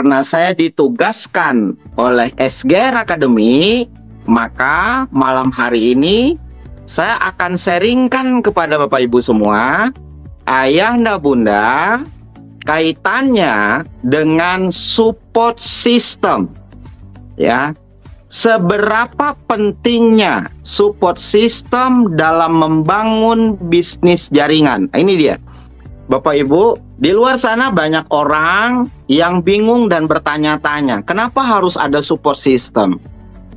karena saya ditugaskan oleh SGR Academy, maka malam hari ini saya akan sharingkan kepada Bapak Ibu semua, ayahanda bunda, kaitannya dengan support system. Ya, seberapa pentingnya support system dalam membangun bisnis jaringan. Ini dia. Bapak Ibu, di luar sana banyak orang yang bingung dan bertanya-tanya, kenapa harus ada support system?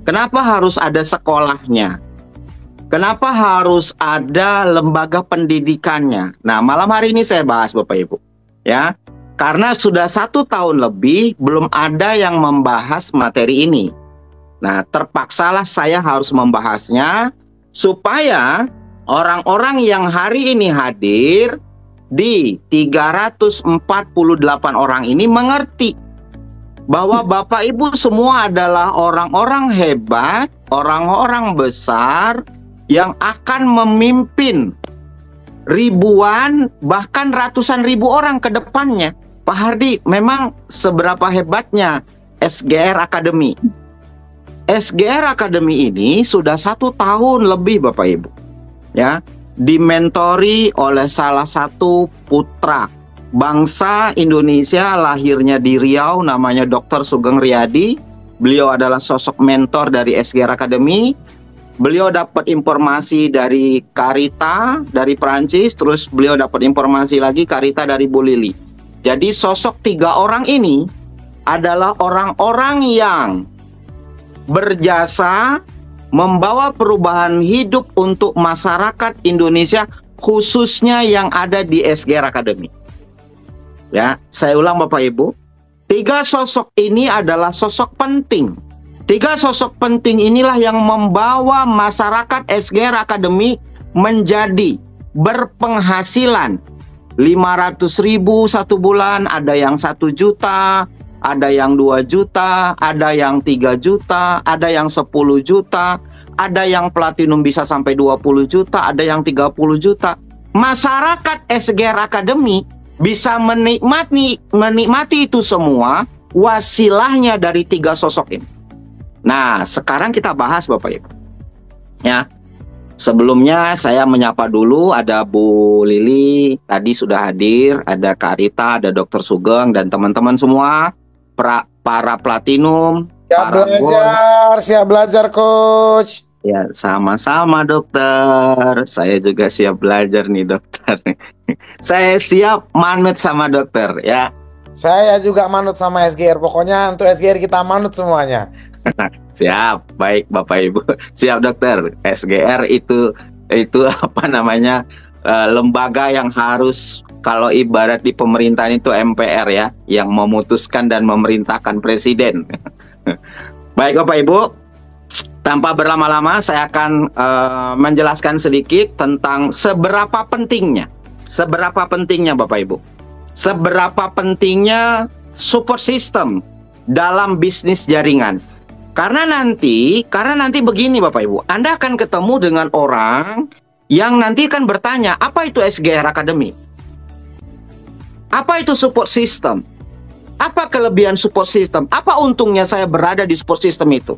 Kenapa harus ada sekolahnya? Kenapa harus ada lembaga pendidikannya? Nah, malam hari ini saya bahas Bapak Ibu. Ya, karena sudah 1 tahun lebih belum ada yang membahas materi ini. Nah, terpaksalah saya harus membahasnya supaya orang-orang yang hari ini hadir di 348 orang ini mengerti bahwa Bapak Ibu semua adalah orang-orang hebat, orang-orang besar yang akan memimpin ribuan bahkan ratusan ribu orang ke depannya. Pak Hardi, memang seberapa hebatnya SGR Academy? SGR Academy ini sudah 1 tahun lebih Bapak Ibu, ya, dimentori oleh salah satu putra bangsa Indonesia, lahirnya di Riau, namanya Dr. Sugeng Riyadi. Beliau adalah sosok mentor dari SGR Academy. Beliau dapat informasi dari Carita dari Prancis, terus beliau dapat informasi lagi Carita dari Bu Lili. Jadi sosok 3 orang ini adalah orang-orang yang berjasa membawa perubahan hidup untuk masyarakat Indonesia, khususnya yang ada di SGR Academy. Ya, saya ulang Bapak Ibu, 3 sosok ini adalah sosok penting. 3 sosok penting inilah yang membawa masyarakat SGR Academy menjadi berpenghasilan 500.000 1 bulan, ada yang 1 juta, ada yang 2 juta, ada yang 3 juta, ada yang 10 juta, ada yang platinum bisa sampai 20 juta, ada yang 30 juta. Masyarakat SGR Academy bisa menikmati itu semua wasilahnya dari 3 sosok ini. Nah, sekarang kita bahas Bapak Ibu. Ya. Sebelumnya saya menyapa dulu, ada Bu Lili, tadi sudah hadir, ada Carita, ada Dr. Sugeng, dan teman-teman semua. Para platinum, siap belajar coach. Ya, sama-sama dokter. Saya juga siap belajar nih dokter. Saya siap manut sama dokter ya. Saya juga manut sama SGR. Pokoknya untuk SGR kita manut semuanya. Siap, baik Bapak Ibu. Siap dokter. SGR itu apa namanya? Lembaga yang harus, kalau ibarat di pemerintahan itu MPR ya, yang memutuskan dan memerintahkan presiden. Baik Bapak Ibu, tanpa berlama-lama saya akan menjelaskan sedikit tentang seberapa pentingnya Bapak Ibu, seberapa pentingnya support system dalam bisnis jaringan. Karena nanti begini Bapak Ibu, Anda akan ketemu dengan orang yang nanti akan bertanya, apa itu SGR Academy? Apa itu support system? Apa kelebihan support system? Apa untungnya saya berada di support system itu?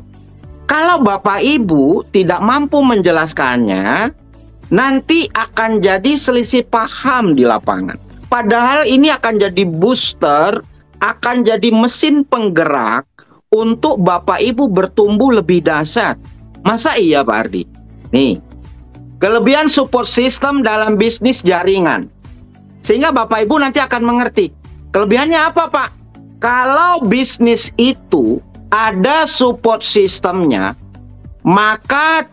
Kalau Bapak Ibu tidak mampu menjelaskannya, nanti akan jadi selisih paham di lapangan. Padahal ini akan jadi booster, akan jadi mesin penggerak untuk Bapak Ibu bertumbuh lebih dahsyat. Masa iya Pak Ardi? Nih, kelebihan support system dalam bisnis jaringan. Sehingga Bapak Ibu nanti akan mengerti. Kelebihannya apa Pak? Kalau bisnis itu ada support systemnya, maka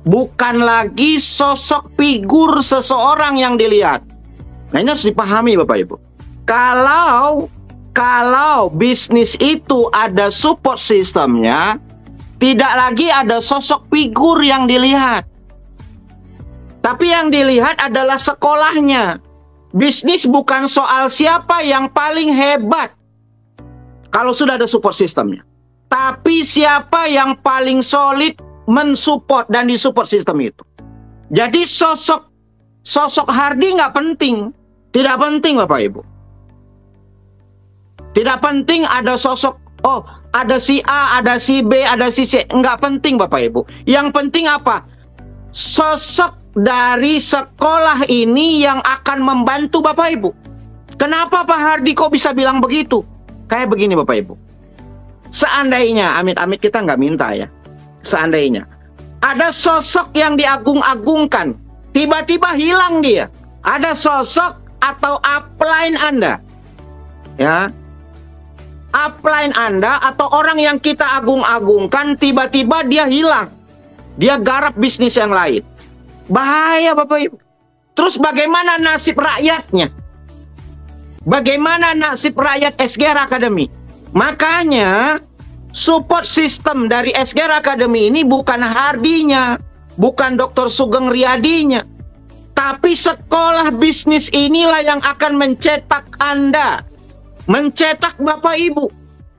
bukan lagi sosok figur seseorang yang dilihat. Nah, ini harus dipahami Bapak Ibu. Kalau bisnis itu ada support systemnya, tidak lagi ada sosok figur yang dilihat. Tapi yang dilihat adalah sekolahnya. Bisnis bukan soal siapa yang paling hebat kalau sudah ada support systemnya, tapi siapa yang paling solid mensupport dan disupport sistem itu. Jadi sosok Hardi nggak penting, tidak penting Bapak Ibu. Tidak penting ada sosok, oh ada si A, ada si B, ada si C. Nggak penting Bapak Ibu. Yang penting apa? Sosok dari sekolah ini yang akan membantu Bapak Ibu. Kenapa Pak Hardi kok bisa bilang begitu? Kayak begini Bapak Ibu. Seandainya, amit-amit kita nggak minta ya. Seandainya ada sosok yang diagung-agungkan, tiba-tiba hilang dia. Ada sosok atau upline Anda, ya, upline Anda atau orang yang kita agung-agungkan, tiba-tiba dia hilang. Dia garap bisnis yang lain. Bahaya Bapak Ibu. Terus bagaimana nasib rakyatnya? Bagaimana nasib rakyat SGR Academy? Makanya support system dari SGR Academy ini bukan Hardinya, bukan Dr. Sugeng Riyadinya, tapi sekolah bisnis inilah yang akan mencetak Anda, mencetak Bapak Ibu.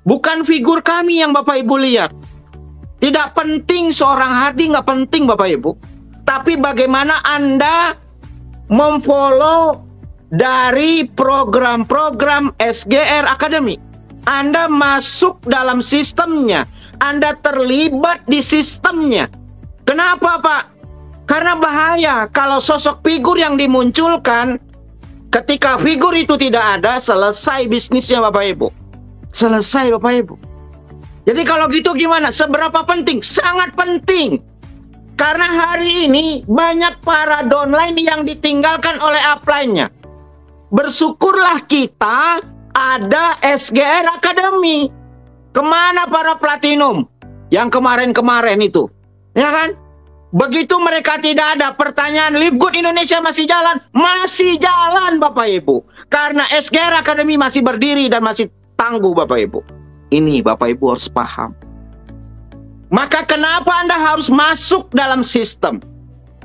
Bukan figur kami yang Bapak Ibu lihat. Tidak penting seorang Hardi, nggak penting Bapak Ibu. Tapi bagaimana Anda memfollow dari program-program SGR Academy. Anda masuk dalam sistemnya. Anda terlibat di sistemnya. Kenapa Pak? Karena bahaya kalau sosok figur yang dimunculkan, ketika figur itu tidak ada, selesai bisnisnya Bapak Ibu. Selesai Bapak Ibu. Jadi kalau gitu gimana? Seberapa penting? Sangat penting. Karena hari ini banyak para downline yang ditinggalkan oleh upline-nya. Bersyukurlah kita ada SGR Academy. Kemana para platinum yang kemarin-kemarin itu? Ya kan? Begitu mereka tidak ada, pertanyaan Live Good Indonesia masih jalan? Masih jalan Bapak Ibu. Karena SGR Academy masih berdiri dan masih tangguh Bapak Ibu. Ini Bapak Ibu harus paham. Maka kenapa Anda harus masuk dalam sistem?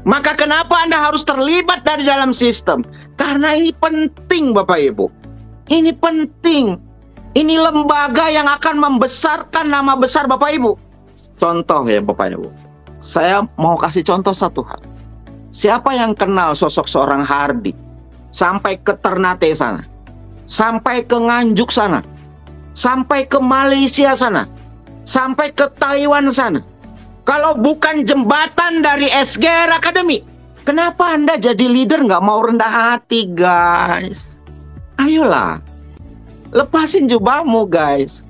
Maka kenapa Anda harus terlibat dari dalam sistem? Karena ini penting Bapak Ibu. Ini penting. Ini lembaga yang akan membesarkan nama besar Bapak Ibu. Contoh ya Bapak Ibu. Saya mau kasih contoh satu hal. Siapa yang kenal sosok seorang Hardi? Sampai ke Ternate sana. Sampai ke Nganjuk sana. Sampai ke Malaysia sana. Sampai ke Taiwan sana. Kalau bukan jembatan dari SGR Academy, kenapa Anda jadi leader nggak mau rendah hati, guys? Ayolah, lepasin jubahmu, guys.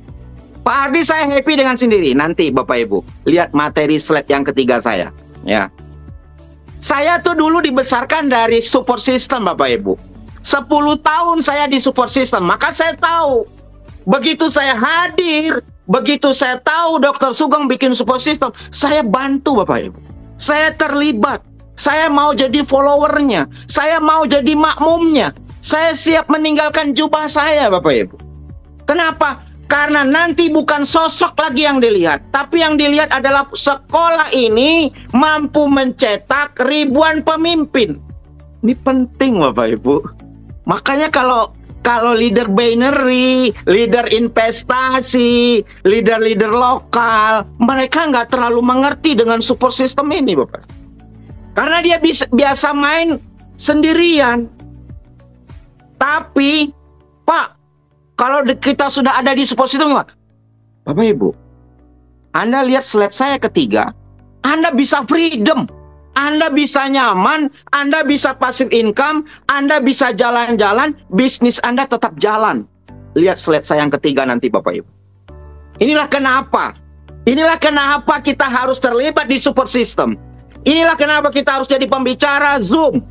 Pak Hardi saya happy dengan sendiri. Nanti Bapak Ibu, lihat materi slide yang ketiga saya. Ya, saya tuh dulu dibesarkan dari support system, Bapak Ibu. 10 tahun saya di support system, maka saya tahu. Begitu saya hadir, begitu saya tahu Dr. Sugeng bikin support system, saya bantu Bapak Ibu. Saya terlibat. Saya mau jadi followernya. Saya mau jadi makmumnya. Saya siap meninggalkan jubah saya Bapak Ibu. Kenapa? Karena nanti bukan sosok lagi yang dilihat, tapi yang dilihat adalah sekolah ini mampu mencetak ribuan pemimpin. Ini penting Bapak Ibu. Makanya kalau leader binary, leader investasi, leader lokal, mereka nggak terlalu mengerti dengan support system ini, Bapak. Karena dia biasa main sendirian. Tapi, Pak, kalau kita sudah ada di support system, gimana? Bapak Ibu, Anda lihat slide saya ketiga, Anda bisa freedom. Anda bisa nyaman, Anda bisa passive income, Anda bisa jalan-jalan, bisnis Anda tetap jalan. Lihat slide saya yang ketiga nanti Bapak Ibu. Inilah kenapa. Inilah kenapa kita harus terlibat di support system. Inilah kenapa kita harus jadi pembicara Zoom.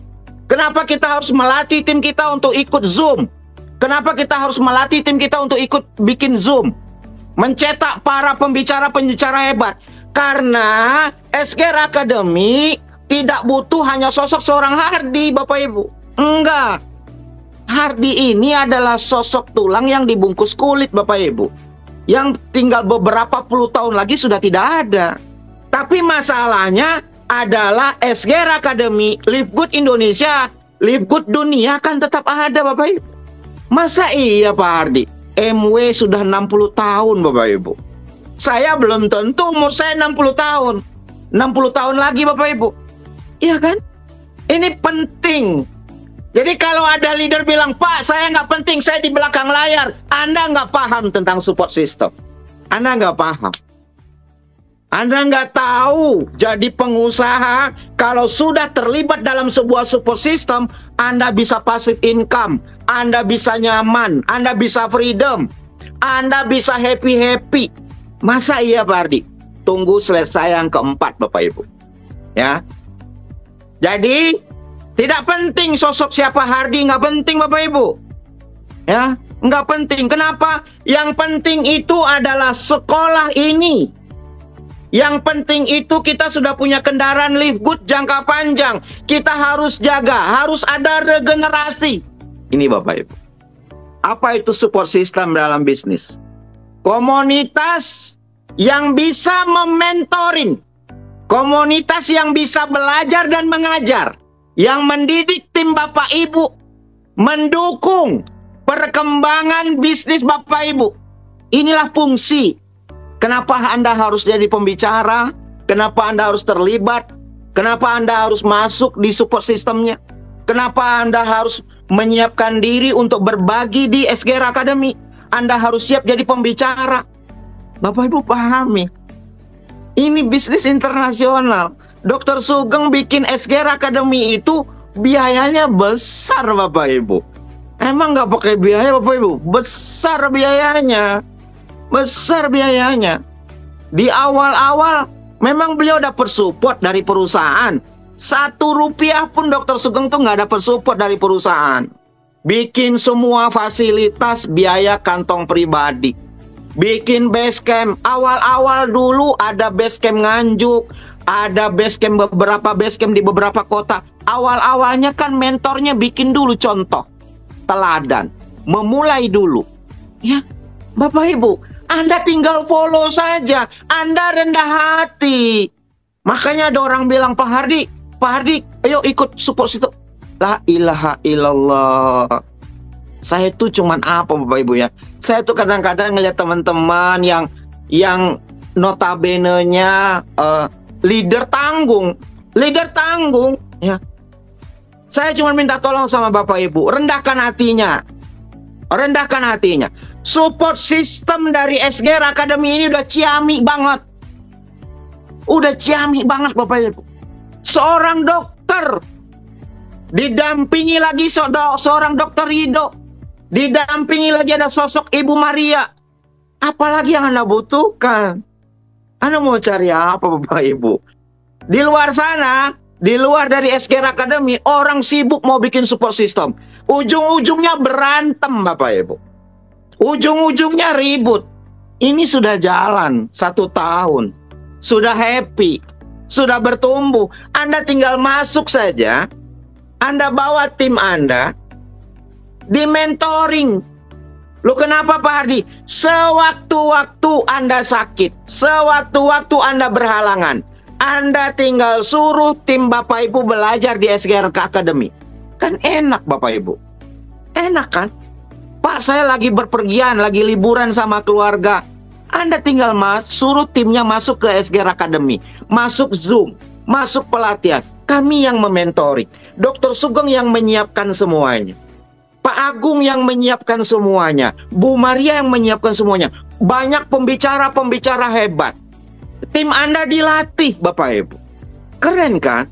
Kenapa kita harus melatih tim kita untuk ikut Zoom. Kenapa kita harus melatih tim kita untuk ikut bikin Zoom. Mencetak para pembicara-pembicara hebat. Karena SGR Academy tidak butuh hanya sosok seorang Hardi, Bapak Ibu. Enggak. Hardi ini adalah sosok tulang yang dibungkus kulit, Bapak Ibu. Yang tinggal beberapa puluh tahun lagi sudah tidak ada. Tapi masalahnya adalah SGR Academy, Live Good Indonesia, Live Good Dunia kan tetap ada, Bapak Ibu. Masa iya Pak Hardi? MW sudah 60 tahun, Bapak Ibu. Saya belum tentu umur saya 60 tahun. 60 tahun lagi, Bapak Ibu. Iya kan? Ini penting. Jadi kalau ada leader bilang, Pak, saya nggak penting, saya di belakang layar. Anda nggak paham tentang support system. Anda nggak paham. Anda nggak tahu jadi pengusaha, kalau sudah terlibat dalam sebuah support system, Anda bisa passive income, Anda bisa nyaman, Anda bisa freedom, Anda bisa happy-happy. Masa iya Pak Hardi? Tunggu selesai yang keempat Bapak Ibu. Ya. Jadi, tidak penting sosok siapa Hardi, nggak penting Bapak Ibu. Ya, nggak penting. Kenapa? Yang penting itu adalah sekolah ini. Yang penting itu kita sudah punya kendaraan live good jangka panjang. Kita harus jaga, harus ada regenerasi. Ini Bapak Ibu. Apa itu support system dalam bisnis? Komunitas yang bisa mementoring. Komunitas yang bisa belajar dan mengajar. Yang mendidik tim Bapak Ibu, mendukung perkembangan bisnis Bapak Ibu. Inilah fungsi. Kenapa Anda harus jadi pembicara? Kenapa Anda harus terlibat? Kenapa Anda harus masuk di support sistemnya? Kenapa Anda harus menyiapkan diri untuk berbagi di SGR Academy? Anda harus siap jadi pembicara. Bapak Ibu pahami. Ini bisnis internasional. Dr. Sugeng bikin SGR Academy itu biayanya besar Bapak Ibu. Emang nggak pakai biaya Bapak Ibu? Besar biayanya. Besar biayanya. Di awal-awal memang beliau dapat support dari perusahaan. 1 rupiah pun Dr. Sugeng tuh nggak dapat support dari perusahaan. Bikin semua fasilitas biaya kantong pribadi. Bikin base camp. Awal-awal dulu ada base camp Nganjuk. Ada base camp, beberapa base camp di beberapa kota. Awal-awalnya kan mentornya bikin dulu contoh. Teladan. Memulai dulu. Ya, Bapak Ibu, Anda tinggal follow saja. Anda rendah hati. Makanya ada orang bilang, Pak Hardi, ayo ikut support situ. La ilaha illallah. Saya tuh cuman apa Bapak Ibu ya? Saya tuh kadang-kadang ngeliat teman-teman yang notabene-nya leader tanggung ya. Saya cuma minta tolong sama Bapak Ibu, rendahkan hatinya. Support system dari SGR Academy ini udah ciamik banget. Bapak Ibu. Seorang dokter didampingi lagi seorang dokter Rido, didampingi lagi ada sosok Ibu Maria. Apalagi yang Anda butuhkan? Anda mau cari apa Bapak Ibu? Di luar sana, di luar dari SGR Academy, orang sibuk mau bikin support system. Ujung-ujungnya berantem Bapak Ibu. Ujung-ujungnya ribut. Ini sudah jalan 1 tahun. Sudah happy. Sudah bertumbuh. Anda tinggal masuk saja. Anda bawa tim Anda. Di mentoring. Loh kenapa Pak Hardi? Sewaktu-waktu Anda sakit, sewaktu-waktu Anda berhalangan, Anda tinggal suruh tim Bapak Ibu belajar di SGR Academy. Kan enak Bapak Ibu. Enak kan? Pak saya lagi berpergian, lagi liburan sama keluarga. Anda tinggal suruh timnya masuk ke SGR Academy. Masuk Zoom, masuk pelatihan. Kami yang mementoring. Dr. Sugeng yang menyiapkan semuanya. Pak Agung yang menyiapkan semuanya. Bu Maria yang menyiapkan semuanya. Banyak pembicara-pembicara hebat. Tim Anda dilatih, Bapak Ibu. Keren kan?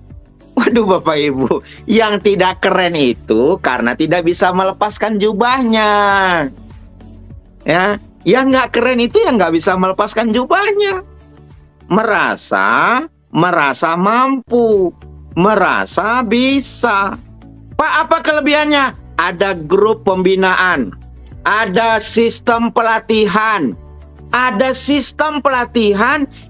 Waduh Bapak Ibu. Yang tidak keren itu karena tidak bisa melepaskan jubahnya. Ya, yang nggak keren itu yang nggak bisa melepaskan jubahnya. Merasa mampu. Merasa bisa. Pak, apa kelebihannya? Ada grup pembinaan, ada sistem pelatihan,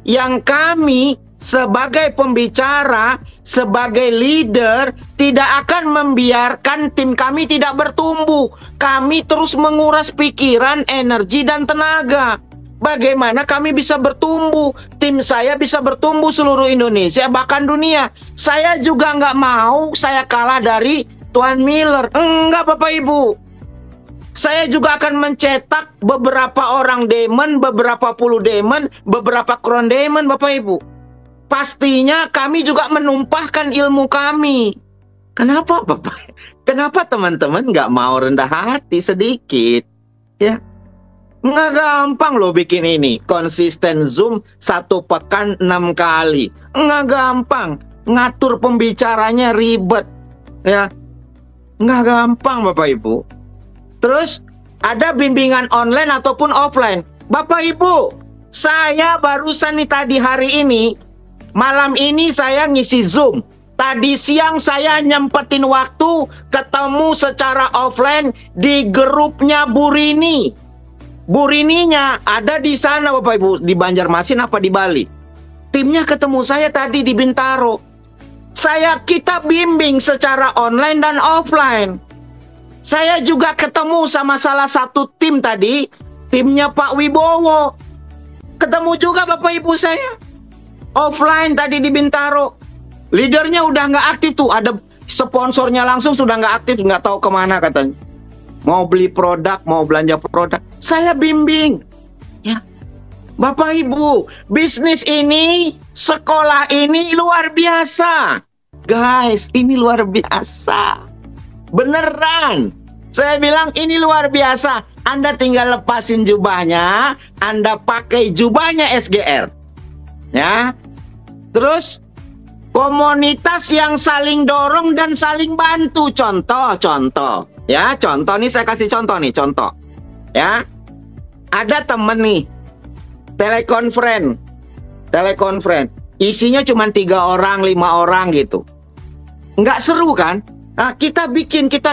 yang kami sebagai pembicara, sebagai leader, tidak akan membiarkan tim kami tidak bertumbuh. Kami terus menguras pikiran, energi, dan tenaga. Bagaimana kami bisa bertumbuh? Tim saya bisa bertumbuh seluruh Indonesia, bahkan dunia. Saya juga nggak mau saya kalah dari Tuan Miller. Enggak Bapak Ibu. Saya juga akan mencetak beberapa orang demon, beberapa puluh demon, beberapa crown demon Bapak Ibu. Pastinya kami juga menumpahkan ilmu kami. Kenapa Bapak? Kenapa teman-teman nggak mau rendah hati sedikit? Ya, nggak gampang loh bikin ini. Konsisten Zoom 1 pekan 6 kali. Nggak gampang. Ngatur pembicaranya ribet. Ya, nggak gampang Bapak Ibu. Terus ada bimbingan online ataupun offline. Bapak Ibu, saya barusan nih tadi hari ini, malam ini saya ngisi Zoom. Tadi siang saya nyempetin waktu ketemu secara offline di grupnya Bu Rini. Bu Rininya ada di sana Bapak Ibu, di Banjarmasin apa di Bali. Timnya ketemu saya tadi di Bintaro. Kita bimbing secara online dan offline. Saya juga ketemu sama salah satu tim tadi, timnya Pak Wibowo. Ketemu juga Bapak Ibu saya. Offline tadi di Bintaro. Leadernya udah nggak aktif tuh, ada sponsornya langsung sudah nggak aktif, nggak tahu kemana katanya. Mau beli produk, mau belanja produk, saya bimbing. Ya, Bapak Ibu, bisnis ini, sekolah ini luar biasa. Guys, ini luar biasa. Beneran. Saya bilang ini luar biasa. Anda tinggal lepasin jubahnya, Anda pakai jubahnya SGR. Ya. Terus komunitas yang saling dorong dan saling bantu. Contoh. Ya, contoh nih saya kasih contoh nih, contoh. Ya. Ada temen nih, telekonferen. Isinya cuma 3 orang, 5 orang gitu. Nggak seru kan? Nah, kita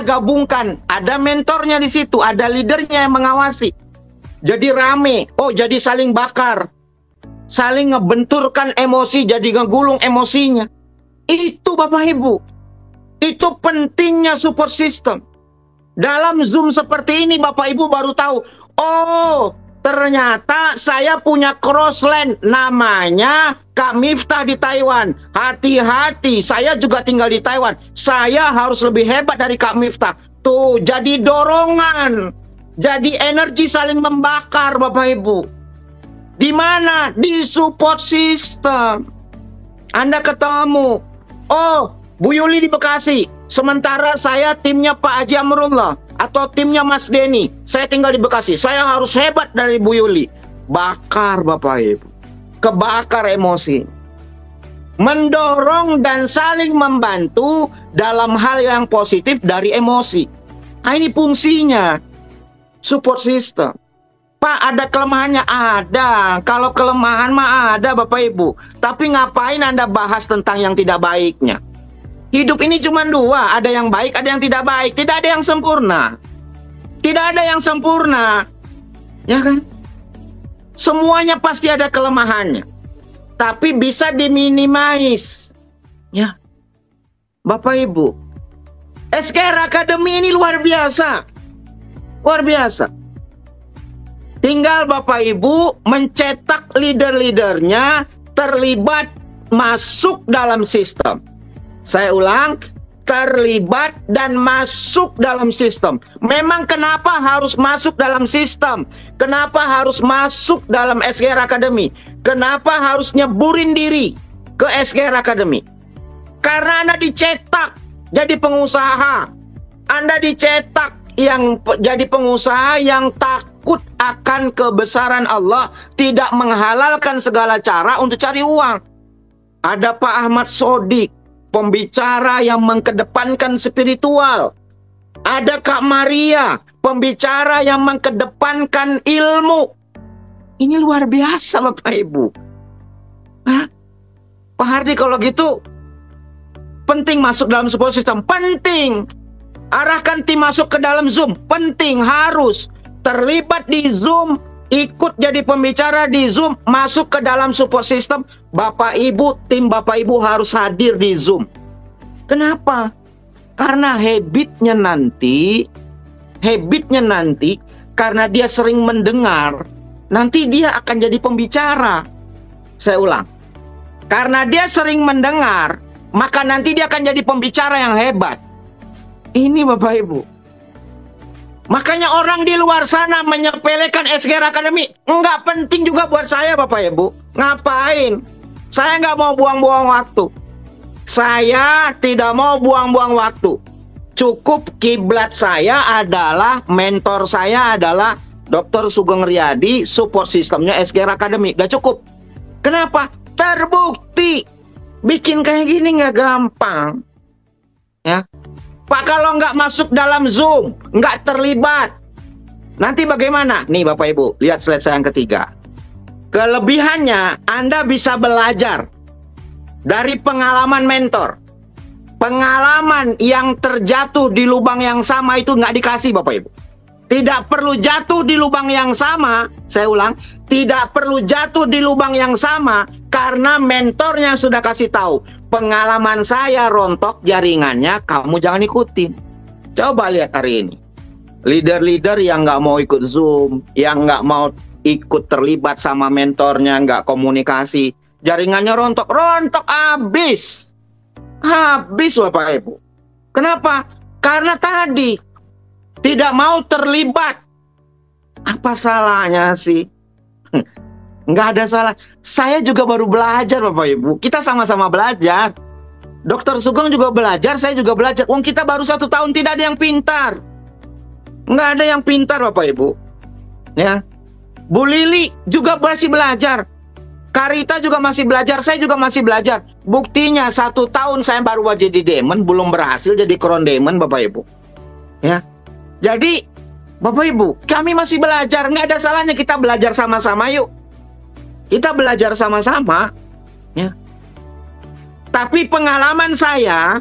gabungkan. Ada mentornya di situ, ada leadernya yang mengawasi. Jadi rame. Oh, jadi saling bakar. Saling ngebenturkan emosi, jadi ngegulung emosinya. Itu Bapak Ibu. Itu pentingnya support system. Dalam Zoom seperti ini Bapak Ibu baru tahu. Oh, ternyata saya punya crossland. Namanya Kak Miftah di Taiwan. Hati-hati, saya juga tinggal di Taiwan. Saya harus lebih hebat dari Kak Miftah. Tuh, jadi dorongan. Jadi energi saling membakar Bapak Ibu. Di mana? Di support system. Anda ketemu. Oh, Bu Yuli di Bekasi. Sementara saya timnya Pak Haji Amrullah. Atau timnya Mas Denny. Saya tinggal di Bekasi. Saya harus hebat dari Bu Yuli. Bakar Bapak Ibu. Kebakar emosi. Mendorong dan saling membantu dalam hal yang positif dari emosi. Nah, ini fungsinya. Support system. Pak, ada kelemahannya? Ada. Kalau kelemahan mah ada Bapak Ibu. Tapi ngapain Anda bahas tentang yang tidak baiknya? Hidup ini cuma 2. Ada yang baik, ada yang tidak baik. Tidak ada yang sempurna. Tidak ada yang sempurna. Ya kan? Semuanya pasti ada kelemahannya. Tapi bisa diminimais. Ya. Bapak Ibu. SGR Academy ini luar biasa. Luar biasa. Tinggal Bapak Ibu mencetak leader-leadernya terlibat masuk dalam sistem. Saya ulang, terlibat dan masuk dalam sistem. Memang kenapa harus masuk dalam sistem? Kenapa harus masuk dalam SGR Academy? Kenapa harus nyeburin diri ke SGR Academy? Karena Anda dicetak jadi pengusaha. Anda dicetak yang jadi pengusaha yang takut akan kebesaran Allah, tidak menghalalkan segala cara untuk cari uang. Ada Pak Ahmad Sodik, pembicara yang mengedepankan spiritual. Ada Kak Maria, pembicara yang mengedepankan ilmu. Ini luar biasa Bapak Ibu. Hah? Pak Hardi, kalau gitu penting masuk dalam support system. Penting. Arahkan tim masuk ke dalam Zoom. Penting, harus. Terlibat di Zoom, ikut jadi pembicara di Zoom, masuk ke dalam support system. Bapak Ibu, tim Bapak Ibu harus hadir di Zoom. Kenapa? Karena habitnya nanti, karena dia sering mendengar, nanti dia akan jadi pembicara. Saya ulang. Karena dia sering mendengar, maka nanti dia akan jadi pembicara yang hebat. Ini Bapak Ibu. Makanya orang di luar sana menyepelekan SGR Academy. Nggak penting juga buat saya Bapak Ibu. Ngapain? Saya nggak mau buang-buang waktu. Saya tidak mau buang-buang waktu. Cukup kiblat saya adalah, mentor saya adalah Dr. Sugeng Riyadi, support sistemnya SGR Academy. Udah cukup. Kenapa? Terbukti. Bikin kayak gini nggak gampang. Ya, Pak, kalau nggak masuk dalam Zoom, nggak terlibat, nanti bagaimana? Nih Bapak Ibu, lihat slide saya yang ketiga. Kelebihannya, Anda bisa belajar dari pengalaman mentor. Pengalaman yang terjatuh di lubang yang sama itu nggak dikasih Bapak Ibu. Tidak perlu jatuh di lubang yang sama, saya ulang, tidak perlu jatuh di lubang yang sama karena mentornya sudah kasih tahu. Pengalaman saya rontok jaringannya, kamu jangan ikutin. Coba lihat hari ini. Leader-leader yang nggak mau ikut Zoom, yang nggak mau ikut terlibat sama mentornya, nggak komunikasi, jaringannya rontok habis. Habis Bapak Ibu. Kenapa? Karena tadi tidak mau terlibat. Apa salahnya sih? Nggak ada salah. Saya juga baru belajar Bapak Ibu. Kita sama-sama belajar. Dokter Sugeng juga belajar, saya juga belajar. Wong kita baru 1 tahun, tidak ada yang pintar. Nggak ada yang pintar Bapak Ibu. Ya. Bu Lili juga masih belajar. Karita juga masih belajar, saya juga masih belajar. Buktinya 1 tahun saya baru jadi demon, belum berhasil jadi crown demon Bapak Ibu. Ya. Jadi Bapak Ibu, kami masih belajar. Nggak ada salahnya kita belajar sama-sama yuk. Kita belajar sama-sama. Ya. Tapi pengalaman saya,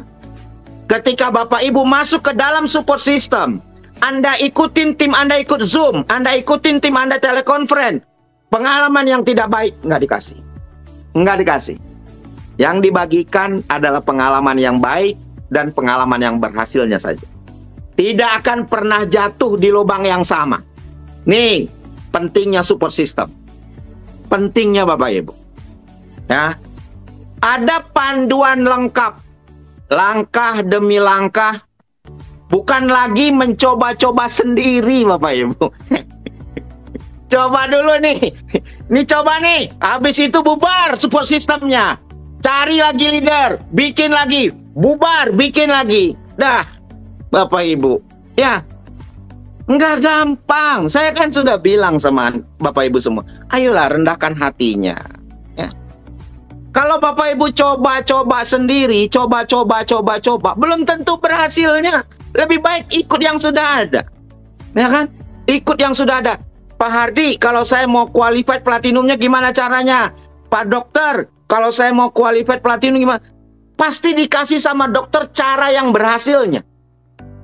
ketika Bapak Ibu masuk ke dalam support system, Anda ikutin tim Anda ikut Zoom, Anda ikutin tim Anda telekonferensi, pengalaman yang tidak baik nggak dikasih. Nggak dikasih. Yang dibagikan adalah pengalaman yang baik dan pengalaman yang berhasilnya saja. Tidak akan pernah jatuh di lubang yang sama. Nih, pentingnya support system. Pentingnya Bapak Ibu. Ya. Ada panduan lengkap. Langkah demi langkah. Bukan lagi mencoba-coba sendiri Bapak Ibu. Coba dulu nih. Nih coba nih. Habis itu bubar support systemnya. Cari lagi leader. Bikin lagi. Bubar. Bikin lagi. Dah. Bapak Ibu. Ya. Nggak gampang. Saya kan sudah bilang sama Bapak Ibu semua. Ayolah rendahkan hatinya. Ya. Kalau Bapak Ibu coba-coba sendiri. Coba-coba. Belum tentu berhasilnya. Lebih baik ikut yang sudah ada. Ya kan? Ikut yang sudah ada. Pak Hardi, kalau saya mau qualified platinumnya gimana caranya? Pak Dokter, kalau saya mau qualified platinum gimana? Pasti dikasih sama dokter cara yang berhasilnya.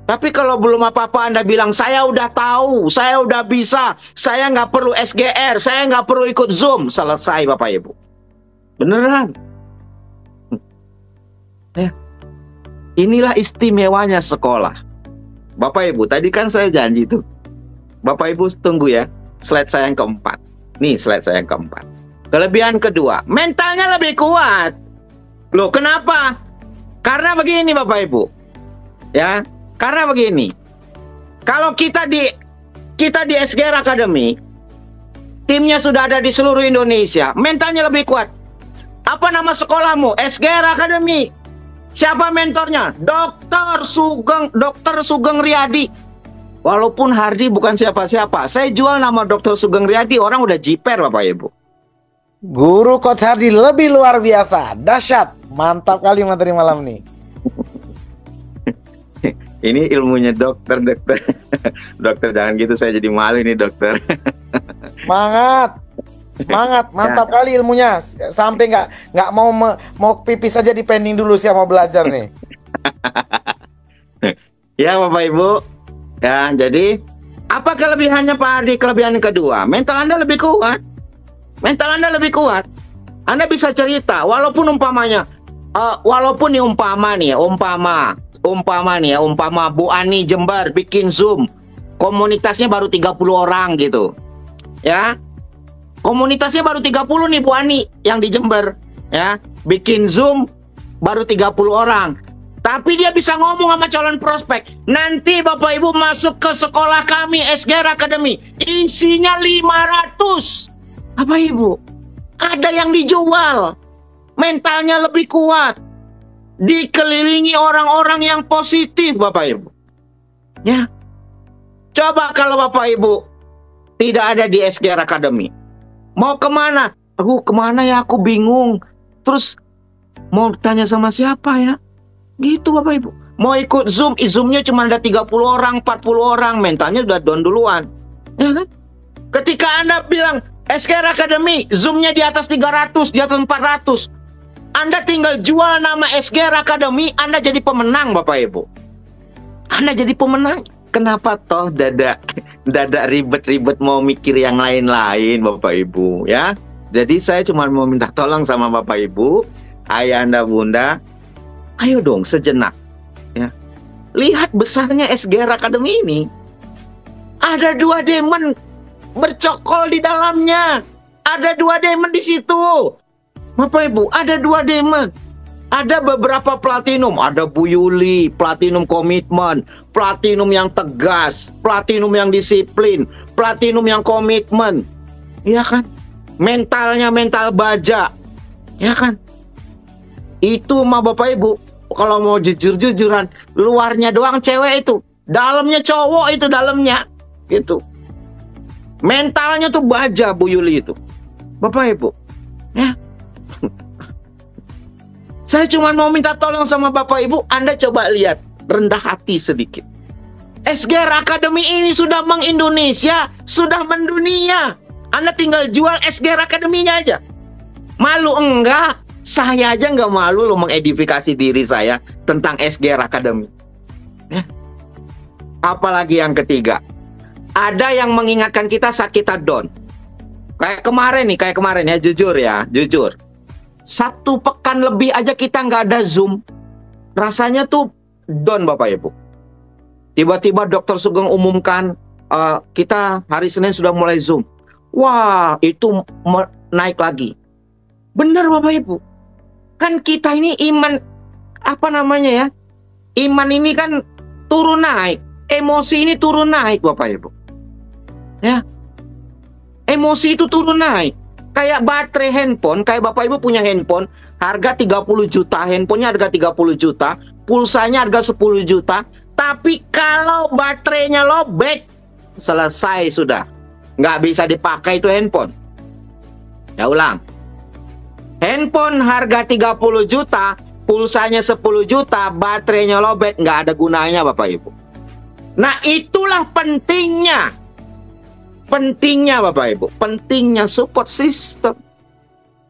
Tapi kalau belum apa-apa Anda bilang, saya udah tahu, saya udah bisa, saya nggak perlu SGR, saya nggak perlu ikut Zoom. Selesai Bapak Ibu. Beneran. Ya. Inilah istimewanya sekolah. Bapak Ibu, tadi kan saya janji tuh. Bapak Ibu tunggu ya, slide saya yang keempat. Nih slide saya yang keempat. Kelebihan kedua, mentalnya lebih kuat. Loh kenapa? Karena begini Bapak Ibu. Ya, karena begini. Kalau kita di SGR Academy, timnya sudah ada di seluruh Indonesia, mentalnya lebih kuat. Apa nama sekolahmu? SGR Academy. Siapa mentornya? Dr. Sugeng Riyadi. Walaupun Hardi bukan siapa-siapa, saya jual nama Dr. Sugeng Riyadi, orang udah jiper Bapak Ibu. Guru Coach Hardi lebih luar biasa, dahsyat, mantap kali materi malam nih. Ini ilmunya dokter. Dokter jangan gitu, saya jadi malu nih dokter. Semangat, mantap kali ilmunya. Sampai nggak mau pipis saja di pending dulu siapa mau belajar nih. Ya Bapak Ibu. Ya, jadi apa kelebihannya Pak Hardi? Kelebihan yang kedua, mental Anda lebih kuat. Mental Anda lebih kuat. Anda bisa cerita, walaupun umpamanya, walaupun nih umpama Bu Ani Jember bikin Zoom, komunitasnya baru 30 orang gitu. Ya. Komunitasnya baru 30 nih Bu Ani yang di Jember, ya. Bikin Zoom baru 30 orang. Tapi dia bisa ngomong sama calon prospek. Nanti Bapak Ibu masuk ke sekolah kami SGR Academy, isinya 500. Bapak Ibu, ada yang dijual. Mentalnya lebih kuat. dikelilingi orang-orang yang positif, Bapak Ibu. Ya. Coba kalau Bapak Ibu tidak ada di SGR Academy, mau kemana? Kemana ya, aku bingung. Terus mau tanya sama siapa ya? Gitu Bapak Ibu. Mau ikut Zoom, Zoom-nya cuma ada 30 orang, 40 orang, mentalnya udah down duluan. Ya kan? Ketika Anda bilang SGR Academy, Zoom-nya di atas 300, di atas 400. Anda tinggal jual nama SGR Academy, Anda jadi pemenang Bapak Ibu. Anda jadi pemenang. Kenapa toh dada ribet-ribet mau mikir yang lain-lain Bapak Ibu ya? Jadi saya cuma mau minta tolong sama Bapak Ibu, ayah Anda Bunda, ayo dong sejenak ya. Lihat besarnya SGR Academy ini. Ada 2 diamond bercokol di dalamnya. Ada 2 diamond di situ. Bapak Ibu, ada 2 diamond. Ada beberapa platinum, ada Bu Yuli, platinum komitmen, platinum yang tegas, platinum yang disiplin, platinum yang komitmen. Iya kan? Mentalnya mental baja. Ya kan? Itu mah Bapak Ibu, kalau mau jujur-jujuran, luarnya doang cewek itu, dalamnya cowok itu dalamnya. Gitu. Mentalnya tuh baja Bu Yuli itu. Bapak Ibu. Ya. Saya cuma mau minta tolong sama Bapak Ibu, Anda coba lihat, rendah hati sedikit. SGR Academy ini sudah meng-Indonesia, sudah mendunia. Anda tinggal jual SGR Academy-nya aja. Malu enggak? Saya aja nggak malu loh mengedifikasi diri saya tentang SGR Academy. Ya. Apalagi yang ketiga, ada yang mengingatkan kita saat kita down. Kayak kemarin ya, jujur. 1 pekan lebih aja kita nggak ada Zoom. Rasanya tuh down Bapak Ibu. Tiba-tiba Dr. Sugeng umumkan, kita hari Senin sudah mulai Zoom. Wah, itu naik lagi. Benar Bapak Ibu. Kan kita ini iman, apa namanya ya? Iman ini kan turun naik. Emosi ini turun naik Bapak Ibu. Ya. Emosi itu turun naik. Kayak baterai handphone, kayak Bapak Ibu punya handphone, harga 30 juta, handphonenya harga 30 juta, pulsanya harga 10 juta, tapi kalau baterainya lobek, selesai sudah. Nggak bisa dipakai itu handphone. Ya ulang. Handphone harga 30 juta, pulsanya 10 juta, baterainya lobek, nggak ada gunanya Bapak Ibu. Nah itulah pentingnya. Pentingnya Bapak Ibu, pentingnya support system.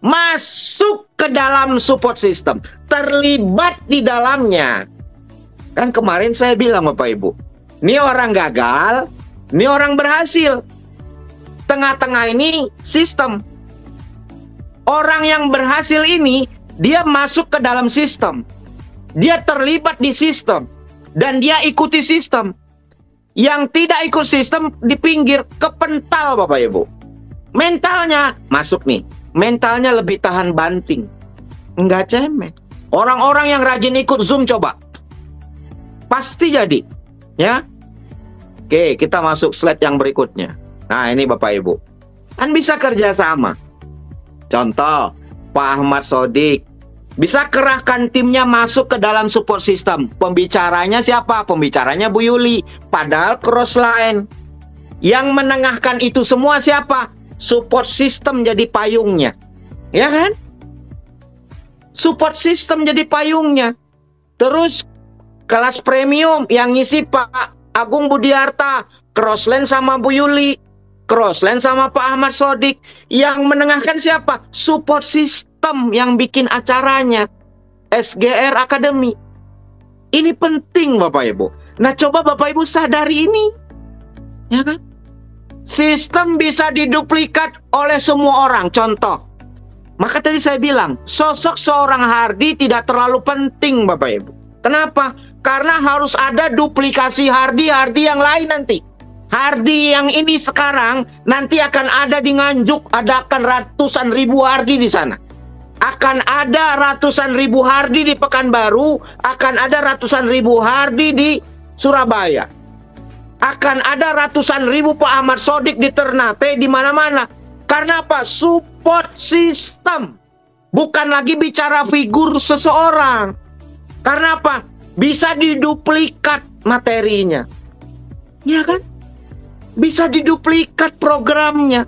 Masuk ke dalam support system, terlibat di dalamnya. Kan kemarin saya bilang Bapak Ibu, ini orang gagal, ini orang berhasil. Tengah-tengah ini sistem. Orang yang berhasil ini, dia masuk ke dalam sistem. Dia terlibat di sistem. Dan dia ikuti sistem. Yang tidak ikut sistem di pinggir, kepental Bapak Ibu. Mentalnya masuk nih. Mentalnya lebih tahan banting. Enggak cemen. Orang-orang yang rajin ikut Zoom coba. Pasti jadi. Ya. Oke, kita masuk slide yang berikutnya. Nah, ini Bapak Ibu. Kan bisa kerjasama. Contoh, Pak Ahmad Sodik. Bisa kerahkan timnya masuk ke dalam support system. Pembicaranya siapa? Pembicaranya Bu Yuli. Padahal cross line. Yang menengahkan itu semua siapa? Support system jadi payungnya. Ya kan? Support system jadi payungnya. Terus kelas premium yang ngisi Pak Agung Budiarta. Cross line sama Bu Yuli. Cross line sama Pak Ahmad Sodik. Yang menengahkan siapa? Support system yang bikin acaranya. SGR Academy. Ini penting Bapak Ibu. Nah coba Bapak Ibu sadari ini. Ya kan? Sistem bisa diduplikat oleh semua orang. Contoh. Maka tadi saya bilang, sosok seorang Hardy tidak terlalu penting Bapak Ibu. Kenapa? Karena harus ada duplikasi Hardy yang lain nanti. Hardy yang ini sekarang nanti akan ada di Nganjuk, ada akan ratusan ribu Hardy di sana. Akan ada ratusan ribu Hardy di Pekanbaru, akan ada ratusan ribu Hardy di Surabaya. Akan ada ratusan ribu Pak Ahmad Sodik di Ternate, di mana-mana. Karena apa? Support system. Bukan lagi bicara figur seseorang. Karena apa? Bisa diduplikat materinya. Ya kan? Bisa diduplikat programnya.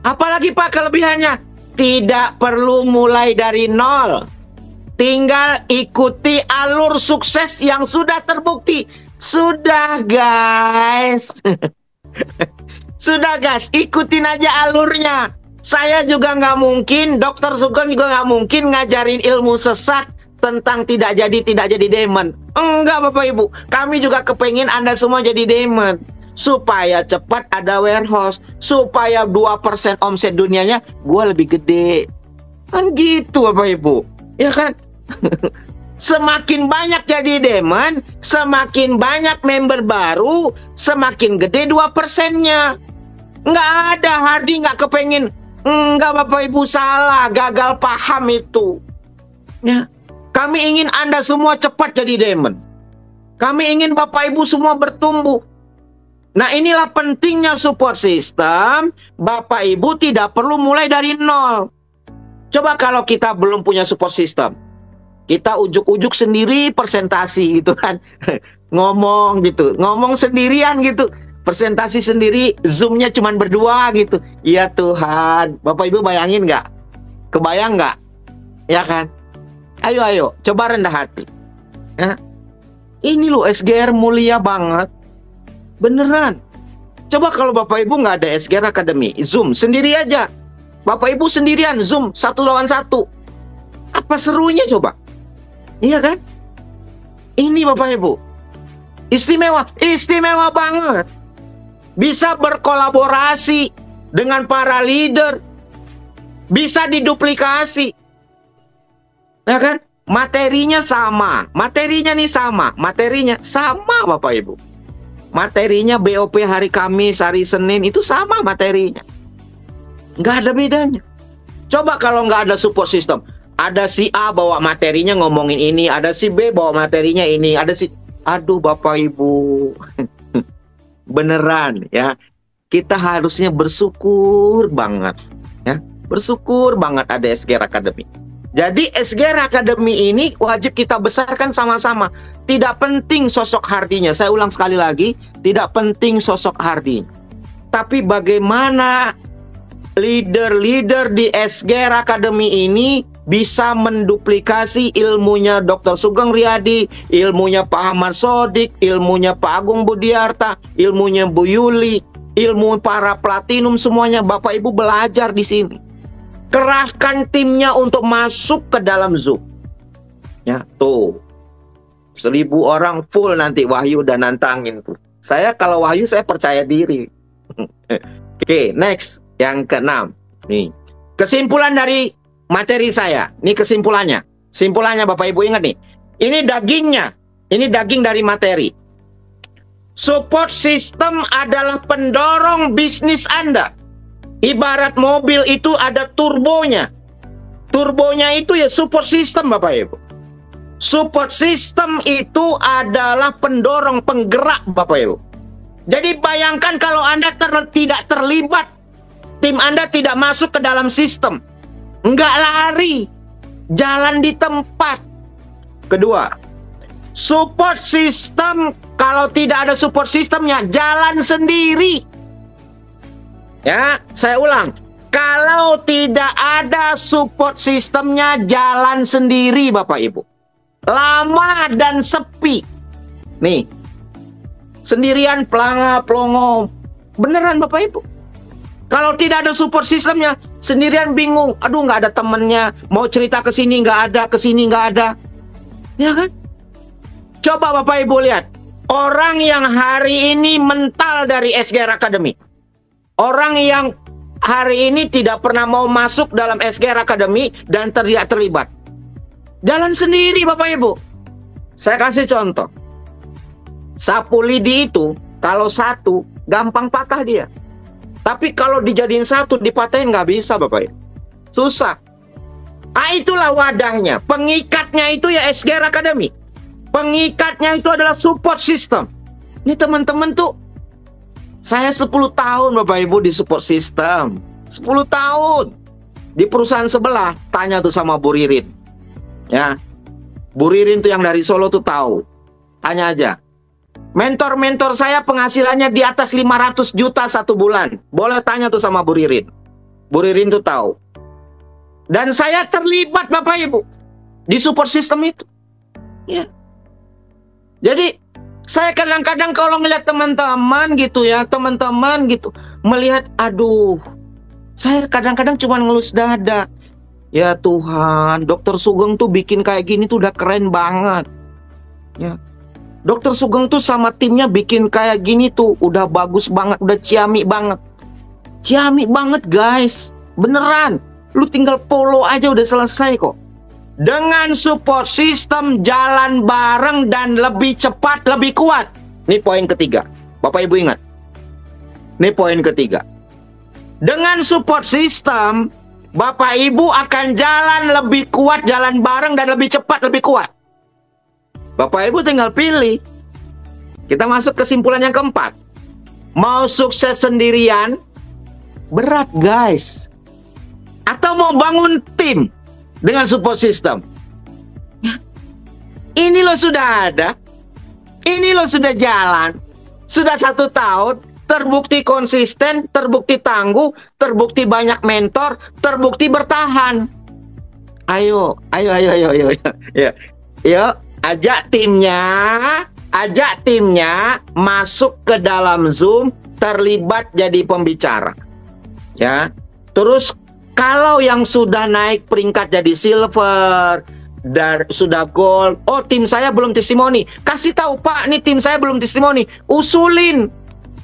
Apalagi Pak kelebihannya? Tidak perlu mulai dari nol. Tinggal ikuti alur sukses yang sudah terbukti. Sudah guys. Sudah guys, ikutin aja alurnya. Saya juga nggak mungkin, Dokter Sugeng juga nggak mungkin ngajarin ilmu sesat tentang tidak jadi demon. Enggak Bapak Ibu, kami juga kepengen Anda semua jadi demon. Supaya cepat ada warehouse, supaya 2% omset dunianya gue lebih gede. Kan gitu Bapak Ibu, ya kan? Semakin banyak jadi demon, semakin banyak member baru, semakin gede 2%-nya. Nggak ada, Hardy nggak kepengen. Enggak Bapak Ibu, salah, gagal paham itu. Ya, kami ingin Anda semua cepat jadi demon. Kami ingin Bapak Ibu semua bertumbuh. Nah inilah pentingnya support system. Bapak Ibu tidak perlu mulai dari nol. Coba kalau kita belum punya support system, kita ujuk-ujuk sendiri presentasi gitu kan. Ngomong gitu, ngomong sendirian gitu. Presentasi sendiri, Zoom-nya cuma berdua gitu. Ya Tuhan, Bapak Ibu bayangin nggak? Kebayang nggak? Ya kan? Ayo, coba rendah hati. Ya. Ini loh SGR mulia banget. Beneran. Coba kalau Bapak Ibu nggak ada SGR Academy, Zoom sendiri aja. Bapak Ibu sendirian, Zoom 1 lawan 1. Apa serunya coba? Iya kan? Ini Bapak Ibu. Istimewa, istimewa banget. Bisa berkolaborasi dengan para leader. Bisa diduplikasi. Ya kan? Materinya sama. Materinya nih sama. Materinya sama Bapak Ibu. Materinya BOP hari Kamis, hari Senin itu sama materinya. Nggak ada bedanya. Coba kalau nggak ada support system. Ada si A bawa materinya ngomongin ini. Ada si B bawa materinya ini. Ada si... Aduh Bapak Ibu. Beneran ya. Kita harusnya bersyukur banget. Ya. Bersyukur banget ada SGR Academy. Jadi SGR Academy ini wajib kita besarkan sama-sama. Tidak penting sosok Hardy-nya. Saya ulang sekali lagi, tidak penting sosok Hardy. Tapi bagaimana leader-leader di SGR Academy ini bisa menduplikasi ilmunya Dr. Sugeng Riyadi, ilmunya Pak Ahmad Sodik, ilmunya Pak Agung Budiarta, ilmunya Bu Yuli, ilmu para platinum semuanya. Bapak Ibu belajar di sini. Kerahkan timnya untuk masuk ke dalam Zoom. Ya, tuh. 1000 orang full nanti Wahyu dan nantangin tuh. Saya kalau Wahyu saya percaya diri. Oke, next. Yang ke-6. Nih. Kesimpulan dari materi saya. Ini kesimpulannya. Simpulannya Bapak Ibu ingat nih. Ini dagingnya. Ini daging dari materi. Support system adalah pendorong bisnis Anda. Ibarat mobil itu ada turbonya. Turbonya itu ya support system Bapak Ibu. Support system itu adalah pendorong, penggerak Bapak Ibu. Jadi bayangkan kalau Anda tidak terlibat, tim Anda tidak masuk ke dalam sistem. Enggak lari, jalan di tempat. Kedua, support system, kalau tidak ada support systemnya, jalan sendiri. Ya, saya ulang. Kalau tidak ada support sistemnya, jalan sendiri Bapak Ibu. Lama dan sepi. Nih. Sendirian pelongo. Beneran Bapak Ibu. Kalau tidak ada support sistemnya, sendirian bingung. Aduh, nggak ada temennya. Mau cerita ke sini nggak ada, ke sini nggak ada. Ya kan? Coba Bapak Ibu lihat. Orang yang hari ini mental dari SGR Academy. Orang yang hari ini tidak pernah mau masuk dalam SGR Academy dan tidak terlibat. Jalan sendiri Bapak Ibu. Saya kasih contoh. Sapu lidi itu kalau satu gampang patah dia. Tapi kalau dijadiin satu dipatahin nggak bisa Bapak Ibu. Susah. Itulah wadahnya. Pengikatnya itu ya SGR Academy. Pengikatnya itu adalah support system. Ini teman-teman tuh. Saya 10 tahun Bapak Ibu di support system. 10 tahun. Di perusahaan sebelah, tanya tuh sama Bu Ririn. Ya. Bu Ririn tuh yang dari Solo tuh tahu. Tanya aja. Mentor-mentor saya penghasilannya di atas 500 juta satu bulan. Boleh tanya tuh sama Bu Ririn. Bu Ririn tuh tahu. Dan saya terlibat Bapak Ibu di support system itu. Ya. Jadi saya kadang-kadang kalau ngeliat teman-teman gitu ya, teman-teman gitu melihat, aduh, saya kadang-kadang cuma ngelus dada. Ya Tuhan, Dokter Sugeng tuh bikin kayak gini tuh udah keren banget. Ya. Dokter Sugeng tuh sama timnya bikin kayak gini tuh udah bagus banget, udah ciamik banget. Ciamik banget guys, beneran. Lu tinggal follow aja udah selesai kok. Dengan support system jalan bareng dan lebih cepat, lebih kuat. Ini poin ketiga. Bapak Ibu ingat. Ini poin ketiga. Dengan support system, Bapak Ibu akan jalan lebih kuat, jalan bareng dan lebih cepat, lebih kuat. Bapak Ibu tinggal pilih. Kita masuk kesimpulan yang keempat. Mau sukses sendirian, berat guys. Atau mau bangun tim dengan support system. Ini loh sudah ada. Ini loh sudah jalan. Sudah 1 tahun. Terbukti konsisten, terbukti tangguh, terbukti banyak mentor, terbukti bertahan. Ayo. Yuk, ajak timnya masuk ke dalam Zoom, terlibat jadi pembicara. Ya. Terus kalau yang sudah naik peringkat jadi silver dan sudah gold, oh tim saya belum testimoni. Kasih tahu Pak, nih tim saya belum testimoni.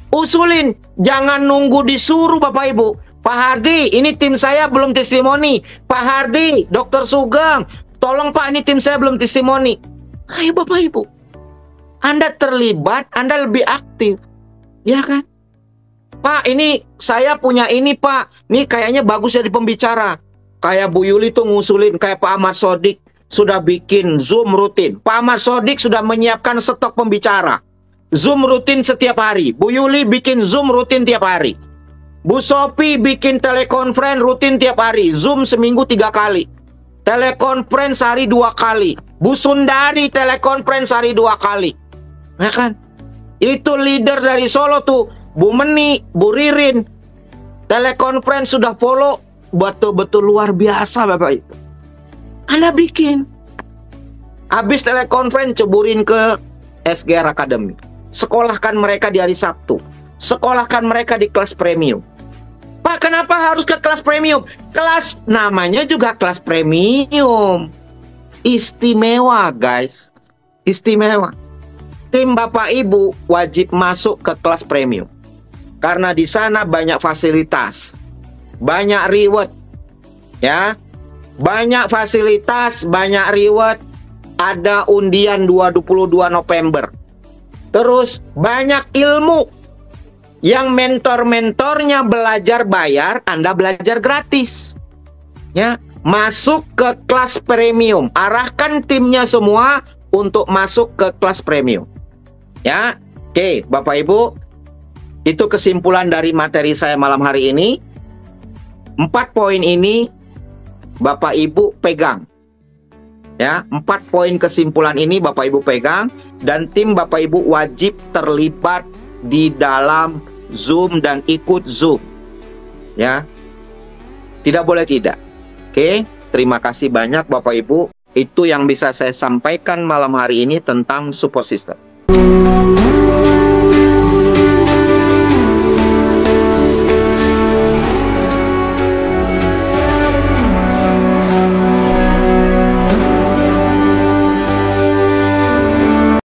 Usulin, jangan nunggu disuruh Bapak Ibu. Pak Hardi, ini tim saya belum testimoni. Pak Hardi, Dokter Sugeng, tolong Pak, ini tim saya belum testimoni. Ayo Bapak Ibu, Anda terlibat, Anda lebih aktif, ya kan? Pak, ini saya punya ini Pak, ini kayaknya bagus jadi pembicara. Kayak Bu Yuli tuh ngusulin, kayak Pak Ahmad Sodik sudah bikin Zoom rutin. Pak Ahmad Sodik sudah menyiapkan stok pembicara. Zoom rutin setiap hari. Bu Yuli bikin Zoom rutin tiap hari. Bu Sophie bikin telekonferensi rutin tiap hari. Zoom seminggu 3 kali. Telekonferensi sehari 2 kali. Bu Sundari telekonferensi sehari 2 kali. Ya kan? Itu leader dari Solo tuh. Bu Meni, Bu Ririn. Telekonferensi sudah follow. Betul-betul luar biasa Bapak Ibu. Anda bikin. Habis telekonferensi ceburin ke SGR Academy. Sekolahkan mereka di hari Sabtu. Sekolahkan mereka di kelas premium. Pak, kenapa harus ke kelas premium? Kelas namanya juga kelas premium. Istimewa, guys. Istimewa. Tim Bapak Ibu wajib masuk ke kelas premium. Karena di sana banyak fasilitas. Banyak reward. Ya. Banyak fasilitas, banyak reward. Ada undian 22 November. Terus banyak ilmu yang mentor-mentornya belajar bayar, Anda belajar gratis. Ya, masuk ke kelas premium. Arahkan timnya semua untuk masuk ke kelas premium. Ya, oke, Bapak Ibu, itu kesimpulan dari materi saya malam hari ini. 4 poin ini Bapak Ibu pegang. Ya, 4 poin kesimpulan ini Bapak Ibu pegang, dan tim Bapak Ibu wajib terlibat di dalam Zoom dan ikut Zoom. Ya. Tidak boleh tidak. Oke, terima kasih banyak Bapak Ibu. Itu yang bisa saya sampaikan malam hari ini tentang support system.